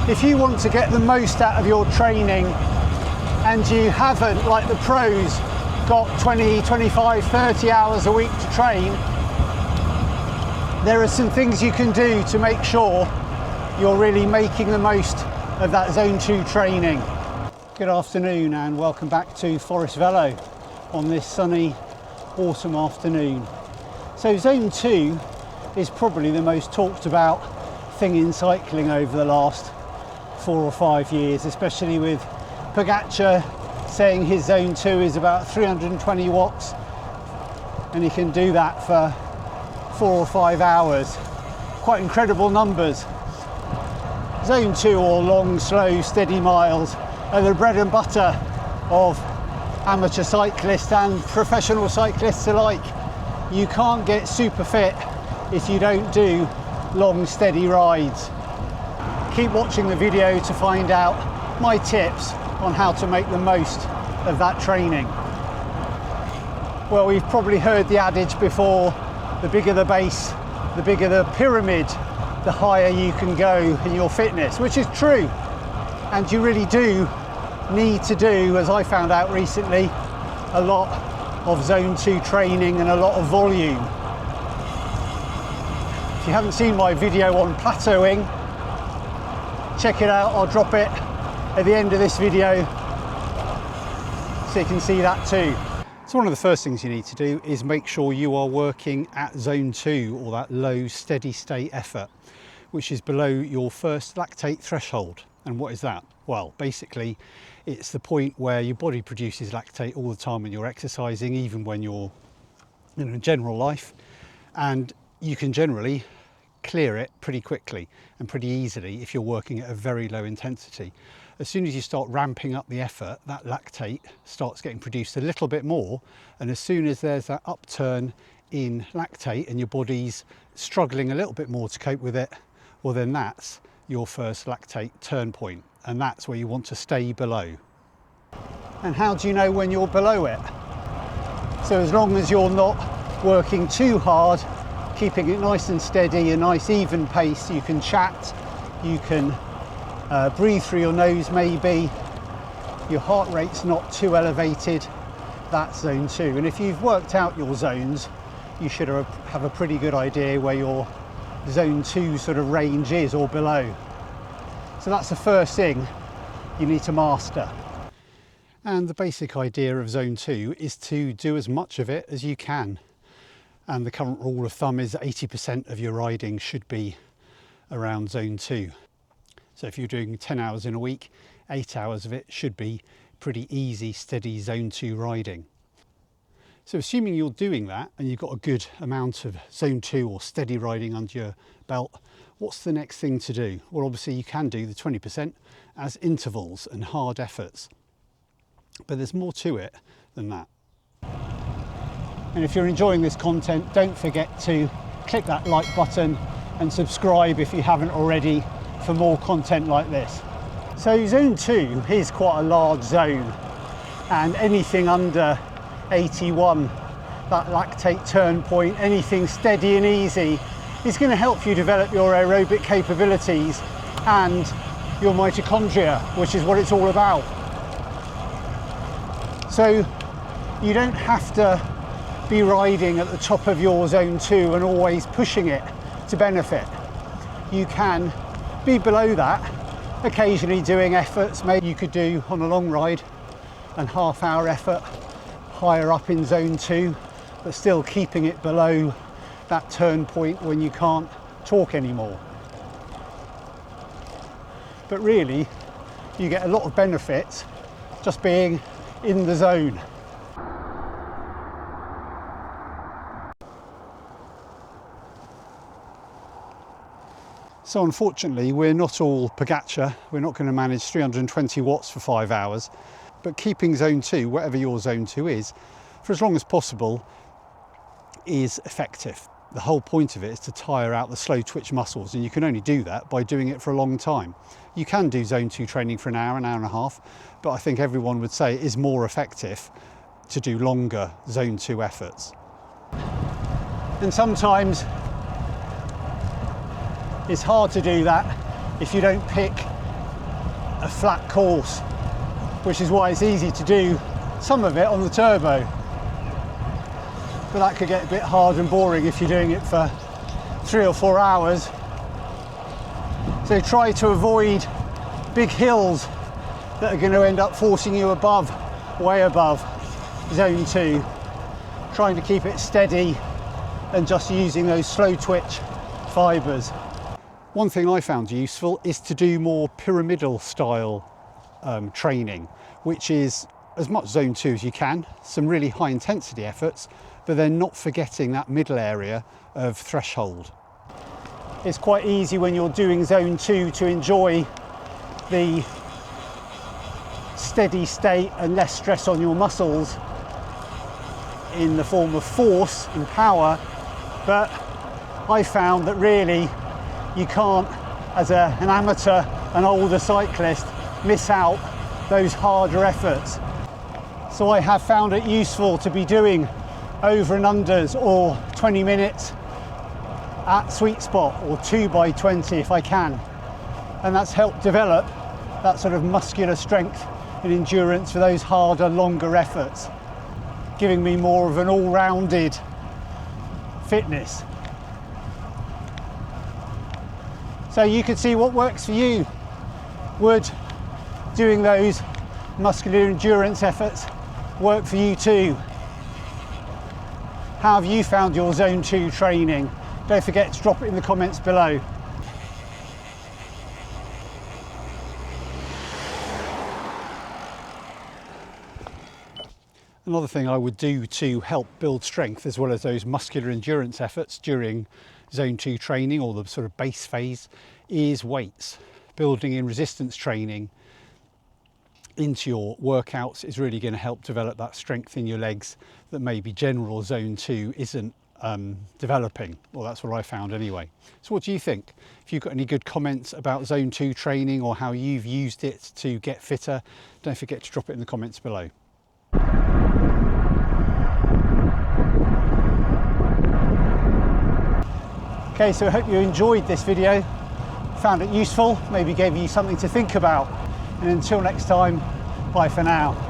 if you want to get the most out of your training and you haven't, like the pros, got 20, 25, 30 hours a week to train, there are some things you can do to make sure you're really making the most of that Zone 2 training. Good afternoon and welcome back to Forest Velo on this sunny autumn afternoon. So Zone 2 is probably the most talked about thing in cycling over the last 4 or 5 years, especially with Pogačar saying his Zone 2 is about 320 watts and he can do that for 4 or 5 hours. Quite incredible numbers. Zone 2, or long, slow, steady miles, are the bread and butter of amateur cyclists and professional cyclists alike. You can't get super fit if you don't do long, steady rides. Keep watching the video to find out my tips on how to make the most of that training. Well, we've probably heard the adage before, the bigger the base, the bigger the pyramid, the higher you can go in your fitness, which is true. And you really do need to do, as I found out recently, a lot of Zone 2 training and a lot of volume. If you haven't seen my video on plateauing, check it out. I'll drop it at the end of this video so you can see that too. So one of the first things you need to do is make sure you are working at Zone 2, or that low steady state effort, which is below your first lactate threshold. And what is that? Well, basically it's the point where your body produces lactate all the time when you're exercising, even when you're in general life, and you can generally clear it pretty quickly and pretty easily if you're working at a very low intensity. As soon as you start ramping up the effort, that lactate starts getting produced a little bit more, and as soon as there's that upturn in lactate and your body's struggling a little bit more to cope with it, well then that's your first lactate turn point, and that's where you want to stay below. And how do you know when you're below it? So as long as you're not working too hard, keeping it nice and steady, a nice even pace, you can chat, you can breathe through your nose maybe, your heart rate's not too elevated, that's Zone 2. And if you've worked out your zones, you should have a pretty good idea where your Zone 2 sort of range is, or below. So that's the first thing you need to master. And the basic idea of Zone 2 is to do as much of it as you can. And the current rule of thumb is that 80% of your riding should be around Zone 2. So if you're doing 10 hours in a week, 8 hours of it should be pretty easy, steady Zone 2 riding. So assuming you're doing that and you've got a good amount of Zone 2 or steady riding under your belt, what's the next thing to do? Well, obviously you can do the 20% as intervals and hard efforts, but there's more to it than that. And if you're enjoying this content, don't forget to click that like button and subscribe if you haven't already for more content like this. So Zone 2 is quite a large zone, and anything under 81, that lactate turn point, anything steady and easy, is going to help you develop your aerobic capabilities and your mitochondria, which is what it's all about. So you don't have to be riding at the top of your Zone 2 and always pushing it to benefit. You can be below that, occasionally doing efforts. Maybe you could do on a long ride an half-hour effort higher up in Zone 2, but still keeping it below that turn point when you can't talk anymore. But really, you get a lot of benefits just being in the zone. So unfortunately, we're not all Pogačar. We're not going to manage 320 watts for 5 hours, but keeping Zone 2, whatever your Zone 2 is, for as long as possible is effective. The whole point of it is to tire out the slow twitch muscles, and you can only do that by doing it for a long time. You can do Zone 2 training for an hour and a half, but I think everyone would say it is more effective to do longer Zone 2 efforts. And sometimes it's hard to do that if you don't pick a flat course, which is why it's easy to do some of it on the turbo. But that could get a bit hard and boring if you're doing it for 3 or 4 hours. So try to avoid big hills that are going to end up forcing you above, way above zone 2. Trying to keep it steady and just using those slow twitch fibres. One thing I found useful is to do more pyramidal style training, which is as much zone 2 as you can, some really high intensity efforts, but then not forgetting that middle area of threshold. It's quite easy when you're doing zone 2 to enjoy the steady state and less stress on your muscles in the form of force and power, but I found that really you can't, as an amateur, an older cyclist, miss out those harder efforts. So I have found it useful to be doing over and unders or 20 minutes at sweet spot, or 2x20 if I can, and that's helped develop that sort of muscular strength and endurance for those harder, longer efforts, giving me more of an all-rounded fitness. So you could see what works for you. Would doing those muscular endurance efforts work for you too? How have you found your zone 2 training? Don't forget to drop it in the comments below. Another thing I would do to help build strength as well as those muscular endurance efforts during zone 2 training, or the sort of base phase, is weights. Building in resistance training into your workouts is really going to help develop that strength in your legs that maybe general zone 2 isn't developing. Well, that's what I found anyway. So what do you think? If you've got any good comments about zone 2 training or how you've used it to get fitter, don't forget to drop it in the comments below. Okay, so I hope you enjoyed this video, found it useful, maybe gave you something to think about, and until next time, bye for now.